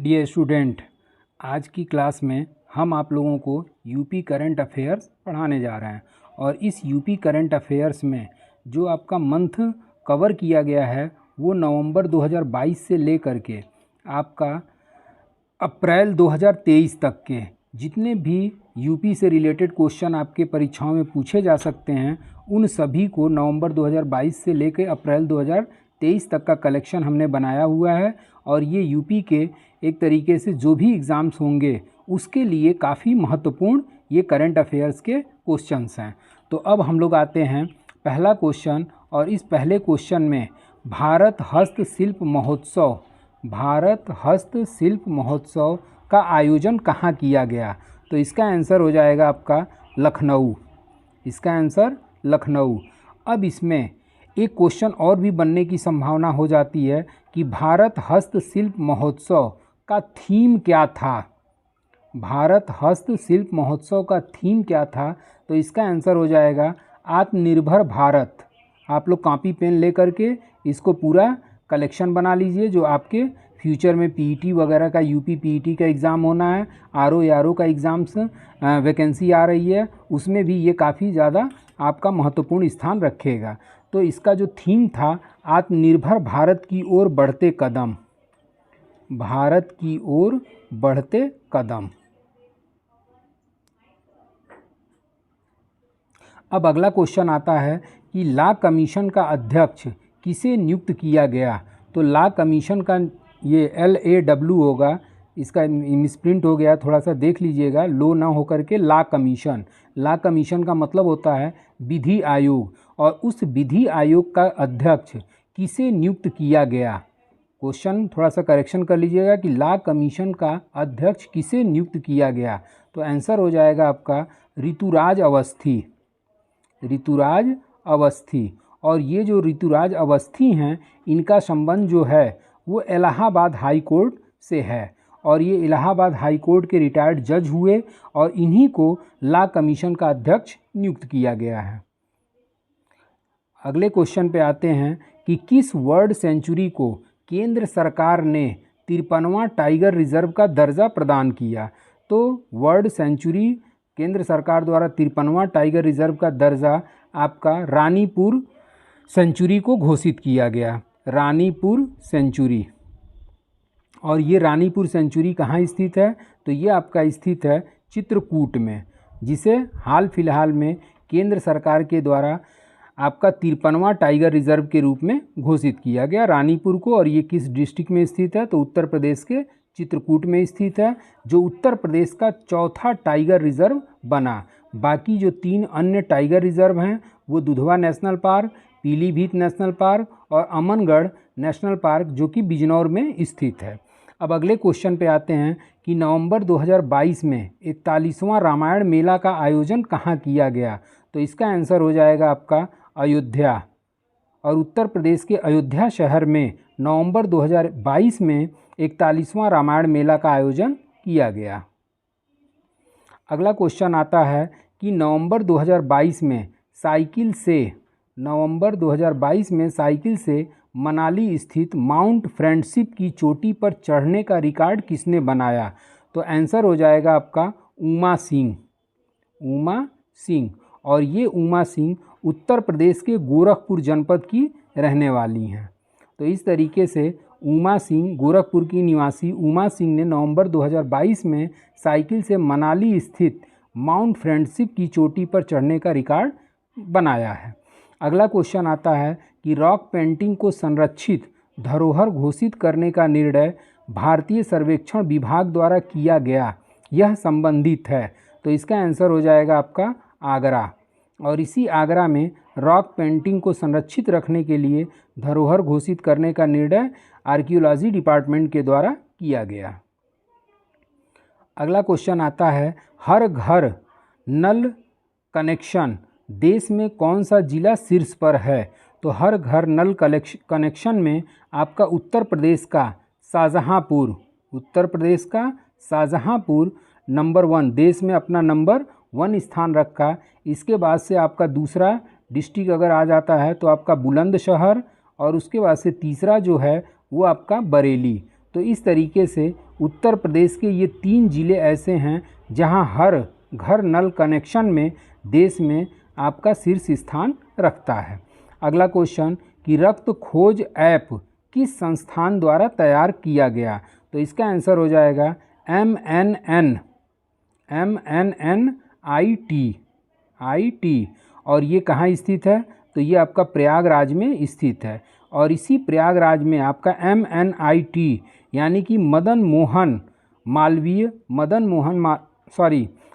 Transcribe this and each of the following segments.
Dear student, आज की class में हम आप लोगों को यूपी करंट अफेयर्स पढ़ाने जा रहे हैं। और इस यूपी करंट अफेयर्स में जो आपका मंथ कवर किया गया है वो नवंबर 2022 से लेकर के आपका अप्रैल 2023 तक के जितने भी यूपी से रिलेटेड क्वेश्चन आपके परीक्षाओं में पूछे जा सकते हैं उन सभी को नवंबर 2022 से लेकर अप्रैल 2023 तक का कलेक्शन हमने बनाया हुआ है। और ये यूपी के एक तरीके से जो भी एग्ज़ाम्स होंगे उसके लिए काफ़ी महत्वपूर्ण ये करंट अफेयर्स के क्वेश्चंस हैं। तो अब हम लोग आते हैं पहला क्वेश्चन, और इस पहले क्वेश्चन में भारत हस्तशिल्प महोत्सव का आयोजन कहाँ किया गया। तो इसका आंसर हो जाएगा आपका लखनऊ। इसका आंसर लखनऊ। अब इसमें एक क्वेश्चन और भी बनने की संभावना हो जाती है कि भारत हस्तशिल्प महोत्सव का थीम क्या था। भारत हस्तशिल्प महोत्सव का थीम क्या था। तो इसका आंसर हो जाएगा आत्मनिर्भर भारत। आप लोग कॉपी पेन लेकर के इसको पूरा कलेक्शन बना लीजिए। जो आपके फ्यूचर में पीईटी वगैरह का यूपी पीईटी का एग्ज़ाम होना है, आरओ का एग्ज़ाम्स वैकेंसी आ रही है, उसमें भी ये काफ़ी ज़्यादा आपका महत्वपूर्ण स्थान रखेगा। तो इसका जो थीम था आत्मनिर्भर भारत की ओर बढ़ते कदम। भारत की ओर बढ़ते कदम। अब अगला क्वेश्चन आता है कि ला कमीशन का अध्यक्ष किसे नियुक्त किया गया। तो ला कमीशन का ये LAW होगा, इसका मिसप्रिंट हो गया, थोड़ा सा देख लीजिएगा, लो ना होकर के ला कमीशन। ला कमीशन का मतलब होता है विधि आयोग, और उस विधि आयोग का अध्यक्ष किसे नियुक्त किया गया। क्वेश्चन थोड़ा सा करेक्शन कर लीजिएगा कि ला कमीशन का अध्यक्ष किसे नियुक्त किया गया। तो आंसर हो जाएगा आपका ऋतुराज अवस्थी। ऋतुराज अवस्थी। और ये जो ऋतुराज अवस्थी हैं इनका संबंध जो है वो इलाहाबाद हाई कोर्ट से है, और ये इलाहाबाद हाई कोर्ट के रिटायर्ड जज हुए और इन्हीं को ला कमीशन का अध्यक्ष नियुक्त किया गया है। अगले क्वेश्चन पे आते हैं कि किस वर्ल्ड सेंचुरी को केंद्र सरकार ने 53वां टाइगर रिजर्व का दर्जा प्रदान किया। तो वर्ल्ड सेंचुरी केंद्र सरकार द्वारा 53वां टाइगर रिजर्व का दर्जा आपका रानीपुर सेंचुरी को घोषित किया गया। रानीपुर सेंचुरी। और ये रानीपुर सेंचुरी कहाँ स्थित है। तो ये आपका स्थित है चित्रकूट में, जिसे हाल फिलहाल में केंद्र सरकार के द्वारा आपका 53वां टाइगर रिजर्व के रूप में घोषित किया गया रानीपुर को। और ये किस डिस्ट्रिक्ट में स्थित है। तो उत्तर प्रदेश के चित्रकूट में स्थित है, जो उत्तर प्रदेश का चौथा टाइगर रिजर्व बना। बाकी जो 3 अन्य टाइगर रिजर्व हैं वो Dudhwa national park, Pilibhit national park और अमनगढ़ नेशनल पार्क, जो कि बिजनौर में स्थित है। अब अगले क्वेश्चन पे आते हैं कि नवंबर 2022 में 41वां रामायण मेला का आयोजन कहाँ किया गया। तो इसका आंसर हो जाएगा आपका अयोध्या। और उत्तर प्रदेश के अयोध्या शहर में नवंबर 2022 में 41वां रामायण मेला का आयोजन किया गया। अगला क्वेश्चन आता है कि नवंबर 2022 में साइकिल से मनाली स्थित माउंट फ्रेंडशिप की चोटी पर चढ़ने का रिकॉर्ड किसने बनाया। तो आंसर हो जाएगा आपका उमा सिंह। उमा सिंह। और ये उमा सिंह उत्तर प्रदेश के गोरखपुर जनपद की रहने वाली हैं। तो इस तरीके से उमा सिंह, गोरखपुर की निवासी उमा सिंह ने नवंबर 2022 में साइकिल से मनाली स्थित माउंट फ्रेंडशिप की चोटी पर चढ़ने का रिकॉर्ड बनाया है। अगला क्वेश्चन आता है कि रॉक पेंटिंग को संरक्षित धरोहर घोषित करने का निर्णय भारतीय सर्वेक्षण विभाग द्वारा किया गया, यह संबंधित है। तो इसका आंसर हो जाएगा आपका आगरा। और इसी आगरा में रॉक पेंटिंग को संरक्षित रखने के लिए धरोहर घोषित करने का निर्णय आर्कियोलॉजी डिपार्टमेंट के द्वारा किया गया। अगला क्वेश्चन आता है हर घर नल कनेक्शन देश में कौन सा जिला शीर्ष पर है। तो हर घर नल कनेक्शन में आपका उत्तर प्रदेश का शाहजहांपुर नंबर 1 देश में अपना नंबर 1 स्थान रखा। इसके बाद से आपका दूसरा डिस्ट्रिक्ट अगर आ जाता है तो आपका बुलंदशहर, और उसके बाद से तीसरा जो है वो आपका बरेली। तो इस तरीके से उत्तर प्रदेश के ये 3 ज़िले ऐसे हैं जहां हर घर नल कनेक्शन में देश में आपका शीर्ष स्थान रखता है। अगला क्वेश्चन कि रक्त खोज ऐप किस संस्थान द्वारा तैयार किया गया? तो इसका आंसर हो जाएगा MNNIT। और ये कहाँ स्थित है? तो ये आपका प्रयागराज में स्थित है। और इसी प्रयागराज में आपका MNIT यानी कि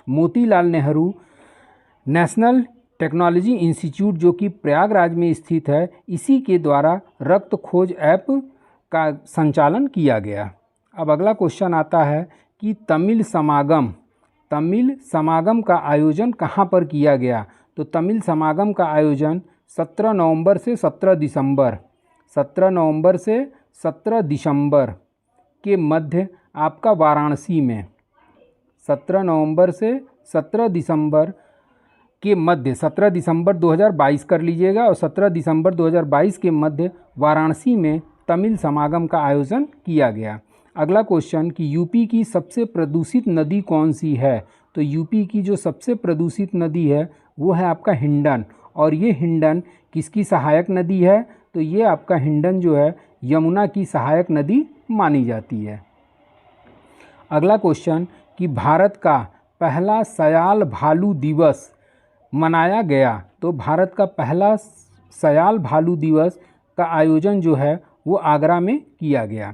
Motilal Nehru national technology institute जो कि प्रयागराज में स्थित है, इसी के द्वारा रक्त खोज ऐप का संचालन किया गया। अब अगला क्वेश्चन आता है कि तमिल समागम का आयोजन कहाँ पर किया गया? तो तमिल समागम का आयोजन 17 नवंबर से 17 दिसंबर के मध्य आपका वाराणसी में 17 नवंबर से 17 दिसंबर के मध्य 17 दिसंबर 2022 कर लीजिएगा और 17 दिसंबर 2022 के मध्य वाराणसी में तमिल समागम का आयोजन किया गया। अगला क्वेश्चन कि यूपी की सबसे प्रदूषित नदी कौन सी है? तो यूपी की जो सबसे प्रदूषित नदी है वो है आपका हिंडन। और ये हिंडन किसकी सहायक नदी है? तो ये आपका हिंडन जो है यमुना की सहायक नदी मानी जाती है। अगला क्वेश्चन कि भारत का पहला सयाल भालू दिवस मनाया गया। तो भारत का पहला सयाल भालू दिवस का आयोजन जो है वो आगरा में किया गया।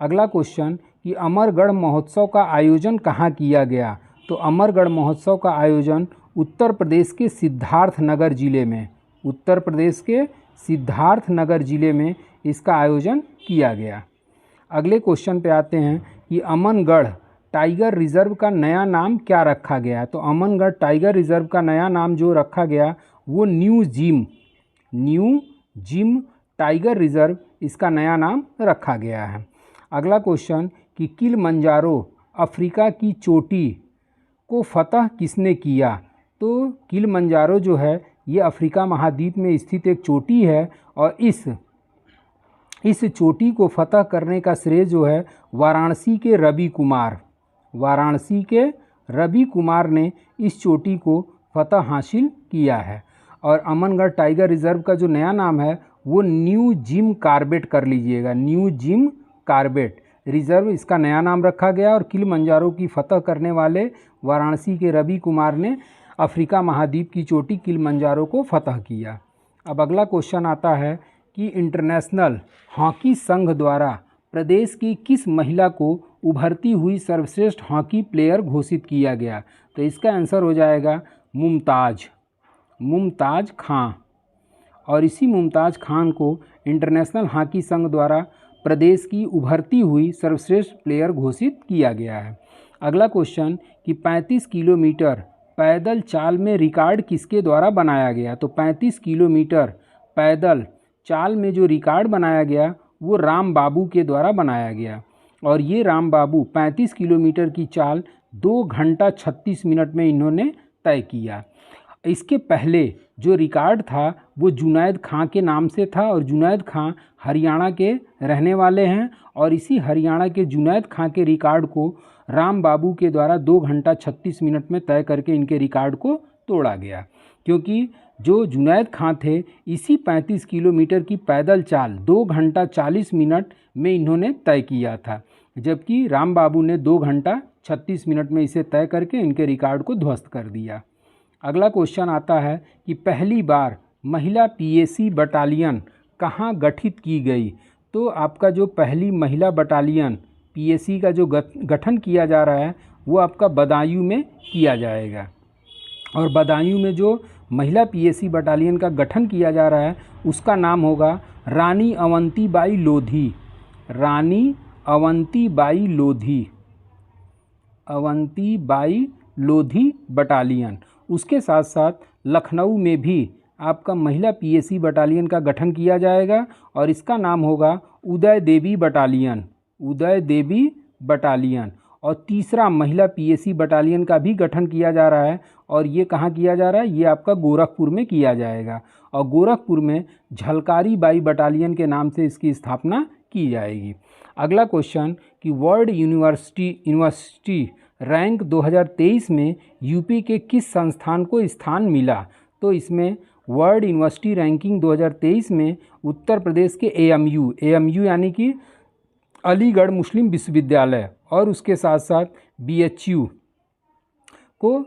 अगला क्वेश्चन कि अमरगढ़ महोत्सव का आयोजन कहाँ किया गया? तो अमरगढ़ महोत्सव का आयोजन उत्तर प्रदेश के सिद्धार्थनगर ज़िले में इसका आयोजन किया गया। अगले क्वेश्चन पे आते हैं कि अमनगढ़ टाइगर रिजर्व का नया नाम क्या रखा गया? तो अमनगढ़ टाइगर रिजर्व का नया नाम जो रखा गया वो न्यू जिम टाइगर रिजर्व इसका नया नाम रखा गया है। अगला क्वेश्चन कि किलिमंजारो अफ्रीका की चोटी को फतह किसने किया? तो किलिमंजारो जो है ये अफ्रीका महाद्वीप में स्थित एक चोटी है और इस चोटी को फतह करने का श्रेय जो है वाराणसी के रवि कुमार ने इस चोटी को फतह हासिल किया है। और अमनगढ़ टाइगर रिजर्व का जो नया नाम है वो न्यू जिम कार्बेट कर लीजिएगा, न्यू जिम कार्बेट रिजर्व इसका नया नाम रखा गया। और किलिमंजारो की फतह करने वाले वाराणसी के रवि कुमार ने अफ्रीका महाद्वीप की चोटी किलिमंजारो को फतह किया। अब अगला क्वेश्चन आता है कि इंटरनेशनल हॉकी संघ द्वारा प्रदेश की किस महिला को उभरती हुई सर्वश्रेष्ठ हॉकी प्लेयर घोषित किया गया? तो इसका आंसर हो जाएगा मुमताज़ खां। और इसी मुमताज़ खान को इंटरनेशनल हॉकी संघ द्वारा प्रदेश की उभरती हुई सर्वश्रेष्ठ प्लेयर घोषित किया गया है। अगला क्वेश्चन कि 35 किलोमीटर पैदल चाल में रिकॉर्ड किसके द्वारा बनाया गया? तो 35 किलोमीटर पैदल चाल में जो रिकॉर्ड बनाया गया वो राम बाबू के द्वारा बनाया गया। और ये राम बाबू 35 किलोमीटर की चाल 2 घंटा 36 मिनट में इन्होंने तय किया। इसके पहले जो रिकॉर्ड था वो जुनैद खां के नाम से था और जुनैद खां हरियाणा के रहने वाले हैं। और इसी हरियाणा के जुनैद खां के रिकॉर्ड को राम बाबू के द्वारा 2 घंटा 36 मिनट में तय करके इनके रिकॉर्ड को तोड़ा गया, क्योंकि जो जुनैद खां थे इसी 35 किलोमीटर की पैदल चाल 2 घंटा 40 मिनट में इन्होंने तय किया था, जबकि राम बाबू ने 2 घंटा 36 मिनट में इसे तय करके इनके रिकॉर्ड को ध्वस्त कर दिया। अगला क्वेश्चन आता है कि पहली बार महिला पीएसी बटालियन कहाँ गठित की गई? तो आपका जो पहली महिला बटालियन पीएसी का जो गठन किया जा रहा है वो आपका बदायूं में किया जाएगा। और बदायूं में जो महिला पीएसी बटालियन का गठन किया जा रहा है उसका नाम होगा रानी अवंतीबाई लोधी बटालियन। उसके साथ साथ लखनऊ में भी आपका महिला पीएसी बटालियन का गठन किया जाएगा और इसका नाम होगा उदय देवी बटालियन। और तीसरा महिला पीएसी बटालियन का भी गठन किया जा रहा है और ये कहाँ किया जा रहा है? ये आपका गोरखपुर में किया जाएगा और गोरखपुर में झलकारी बाई बटालियन के नाम से इसकी स्थापना की जाएगी। अगला क्वेश्चन कि वर्ल्ड यूनिवर्सिटी रैंक 2023 में यूपी के किस संस्थान को स्थान मिला? तो इसमें वर्ल्ड यूनिवर्सिटी रैंकिंग 2023 में उत्तर प्रदेश के एएमयू यानी कि अलीगढ़ मुस्लिम विश्वविद्यालय और उसके साथ साथ बीएचयू को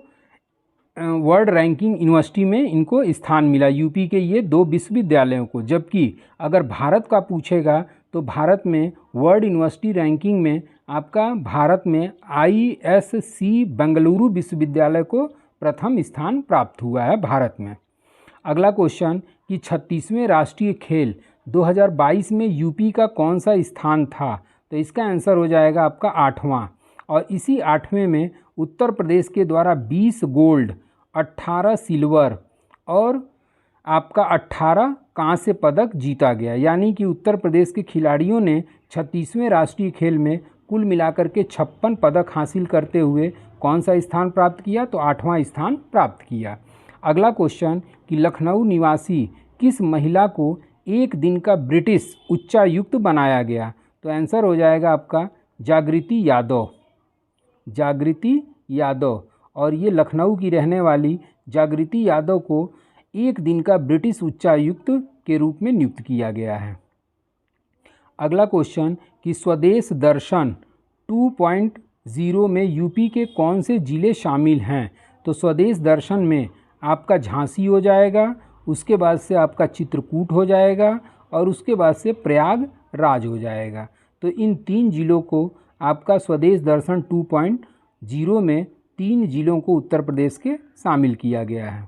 वर्ल्ड रैंकिंग यूनिवर्सिटी में इनको स्थान मिला, यूपी के ये 2 विश्वविद्यालयों को। जबकि अगर भारत का पूछेगा तो भारत में वर्ल्ड यूनिवर्सिटी रैंकिंग में आपका भारत में आईएससी बेंगलुरु विश्वविद्यालय को प्रथम स्थान प्राप्त हुआ है भारत में। अगला क्वेश्चन कि 36वें राष्ट्रीय खेल 2022 में यूपी का कौन सा स्थान था? तो इसका आंसर हो जाएगा आपका 8वां, और इसी 8वें में उत्तर प्रदेश के द्वारा 20 गोल्ड, 18 सिल्वर और आपका 18 कांस्य पदक जीता गया। यानी कि उत्तर प्रदेश के खिलाड़ियों ने 36वें राष्ट्रीय खेल में कुल मिलाकर के 56 पदक हासिल करते हुए कौन सा स्थान प्राप्त किया? तो 8वां स्थान प्राप्त किया। अगला क्वेश्चन कि लखनऊ निवासी किस महिला को एक दिन का ब्रिटिश उच्चायुक्त बनाया गया? तो आंसर हो जाएगा आपका जागृति यादव। और ये लखनऊ की रहने वाली जागृति यादव को एक दिन का ब्रिटिश उच्चायुक्त के रूप में नियुक्त किया गया है। अगला क्वेश्चन कि स्वदेश दर्शन 2.0 में यूपी के कौन से ज़िले शामिल हैं? तो स्वदेश दर्शन में आपका झांसी हो जाएगा, उसके बाद से आपका चित्रकूट हो जाएगा और उसके बाद से प्रयागराज हो जाएगा। तो इन 3 ज़िलों को आपका स्वदेश दर्शन 2.0 में 3 ज़िलों को उत्तर प्रदेश के शामिल किया गया है।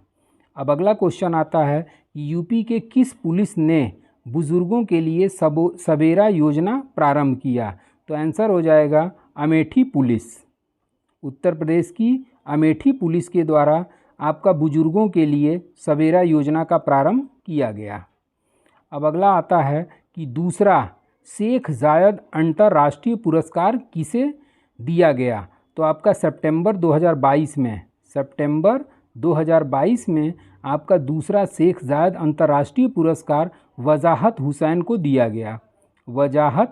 अब अगला क्वेश्चन आता है कि यूपी के किस पुलिस ने बुज़ुर्गों के लिए सवेरा योजना प्रारंभ किया? तो आंसर हो जाएगा अमेठी पुलिस। उत्तर प्रदेश की अमेठी पुलिस के द्वारा आपका बुजुर्गों के लिए सवेरा योजना का प्रारंभ किया गया। अब अगला आता है कि दूसरा शेख जायद अंतर्राष्ट्रीय पुरस्कार किसे दिया गया? तो आपका सितंबर 2022 में आपका दूसरा शेख जायद अंतर्राष्ट्रीय पुरस्कार वजाहत हुसैन को दिया गया। वजाहत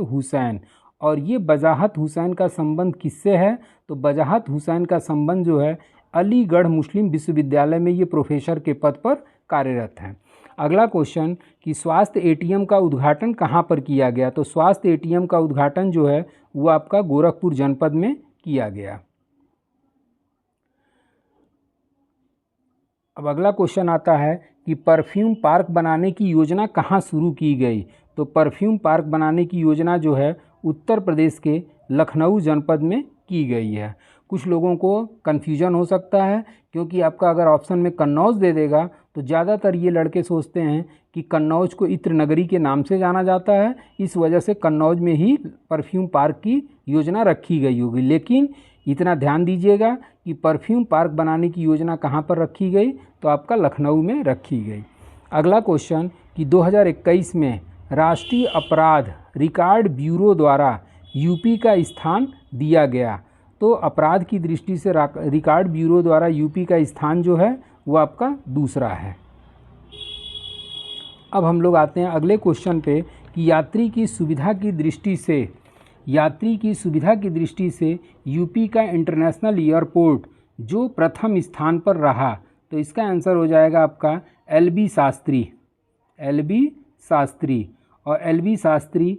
हुसैन। और ये वजाहत हुसैन का संबंध किससे है? तो वजाहत हुसैन का संबंध जो है अलीगढ़ मुस्लिम विश्वविद्यालय में ये प्रोफेसर के पद पर कार्यरत हैं। अगला क्वेश्चन कि स्वास्थ्य एटीएम का उद्घाटन कहाँ पर किया गया? तो स्वास्थ्य एटीएम का उद्घाटन जो है वो आपका गोरखपुर जनपद में किया गया। अब अगला क्वेश्चन आता है कि परफ्यूम पार्क बनाने की योजना कहाँ शुरू की गई? तो परफ्यूम पार्क बनाने की योजना जो है उत्तर प्रदेश के लखनऊ जनपद में की गई है। कुछ लोगों को कन्फ्यूजन हो सकता है क्योंकि आपका अगर ऑप्शन में कन्नौज दे देगा तो ज़्यादातर ये लड़के सोचते हैं कि कन्नौज को इत्र नगरी के नाम से जाना जाता है, इस वजह से कन्नौज में ही परफ्यूम पार्क की योजना रखी गई होगी। लेकिन इतना ध्यान दीजिएगा कि परफ्यूम पार्क बनाने की योजना कहाँ पर रखी गई? तो आपका लखनऊ में रखी गई। अगला क्वेश्चन कि 2021 में राष्ट्रीय अपराध रिकॉर्ड ब्यूरो द्वारा यूपी का स्थान दिया गया। तो अपराध की दृष्टि से रिकॉर्ड ब्यूरो द्वारा यूपी का स्थान जो है वो आपका दूसरा है। अब हम लोग आते हैं अगले क्वेश्चन पे कि यात्री की सुविधा की दृष्टि से यूपी का इंटरनेशनल एयरपोर्ट जो प्रथम स्थान पर रहा, तो इसका आंसर हो जाएगा आपका एलबी शास्त्री। और एलबी शास्त्री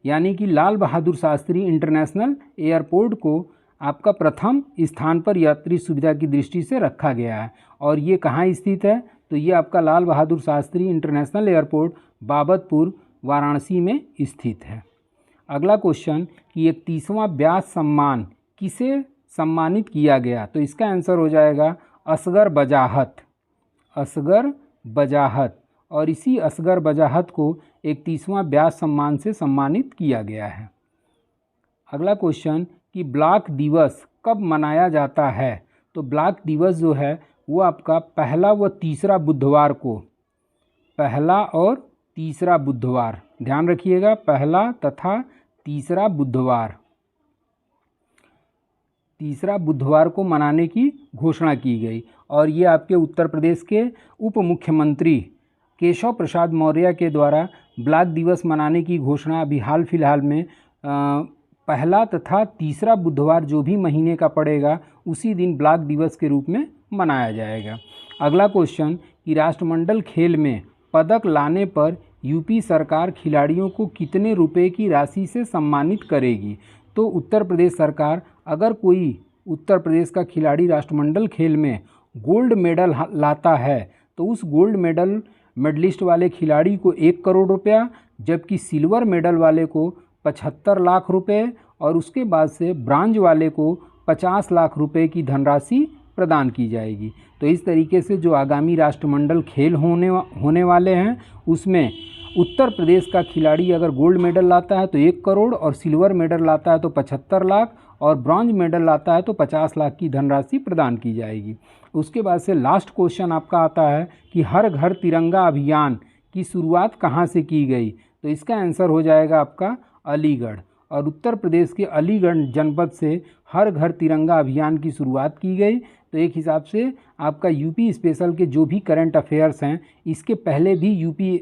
यानी कि लाल बहादुर शास्त्री इंटरनेशनल एयरपोर्ट को आपका प्रथम स्थान पर यात्री सुविधा की दृष्टि से रखा गया है। और ये कहाँ स्थित है? तो ये आपका लाल बहादुर शास्त्री इंटरनेशनल एयरपोर्ट बाबतपुर वाराणसी में स्थित है। अगला क्वेश्चन कि 31वां व्यास सम्मान किसे सम्मानित किया गया? तो इसका आंसर हो जाएगा असगर बजाहत। और इसी असगर बजाहत को 31वां व्यास सम्मान से सम्मानित किया गया है। अगला क्वेश्चन कि ब्लॉक दिवस कब मनाया जाता है? तो ब्लॉक दिवस जो है वो आपका पहला व तीसरा बुधवार को, पहला और तीसरा बुधवार, ध्यान रखिएगा, पहला तथा तीसरा बुधवार को मनाने की घोषणा की गई। और ये आपके उत्तर प्रदेश के उप मुख्यमंत्री केशव प्रसाद मौर्य के द्वारा ब्लैक दिवस मनाने की घोषणा अभी हाल फिलहाल में पहला तथा तीसरा बुधवार जो भी महीने का पड़ेगा उसी दिन ब्लैक दिवस के रूप में मनाया जाएगा। अगला क्वेश्चन कि राष्ट्रमंडल खेल में पदक लाने पर यूपी सरकार खिलाड़ियों को कितने रुपए की राशि से सम्मानित करेगी। तो उत्तर प्रदेश सरकार, अगर कोई उत्तर प्रदेश का खिलाड़ी राष्ट्रमंडल खेल में गोल्ड मेडल लाता है तो उस गोल्ड मेडलिस्ट वाले खिलाड़ी को 1 करोड़ रुपया, जबकि सिल्वर मेडल वाले को 75 लाख रुपए और उसके बाद से ब्रांज वाले को 50 लाख रुपए की धनराशि प्रदान की जाएगी। तो इस तरीके से जो आगामी राष्ट्रमंडल खेल होने वाले हैं उसमें उत्तर प्रदेश का खिलाड़ी अगर गोल्ड मेडल लाता है तो 1 करोड़ और सिल्वर मेडल लाता है तो 75 लाख और ब्रॉन्ज मेडल लाता है तो 50 लाख की धनराशि प्रदान की जाएगी। उसके बाद से लास्ट क्वेश्चन आपका आता है कि हर घर तिरंगा अभियान की शुरुआत कहाँ से की गई। तो इसका आंसर हो जाएगा आपका अलीगढ़, और उत्तर प्रदेश के अलीगढ़ जनपद से हर घर तिरंगा अभियान की शुरुआत की गई। तो एक हिसाब से आपका यूपी स्पेशल के जो भी करंट अफेयर्स हैं, इसके पहले भी यूपी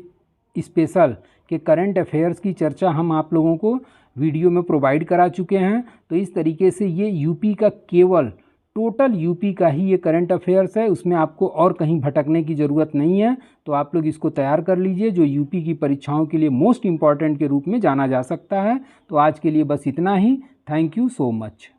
स्पेशल के करंट अफेयर्स की चर्चा हम आप लोगों को वीडियो में प्रोवाइड करा चुके हैं। तो इस तरीके से ये यूपी का केवल टोटल यूपी का ही ये करंट अफेयर्स है, उसमें आपको और कहीं भटकने की ज़रूरत नहीं है। तो आप लोग इसको तैयार कर लीजिए, जो यूपी की परीक्षाओं के लिए मोस्ट इम्पॉर्टेंट के रूप में जाना जा सकता है। तो आज के लिए बस इतना ही। Thank you so much.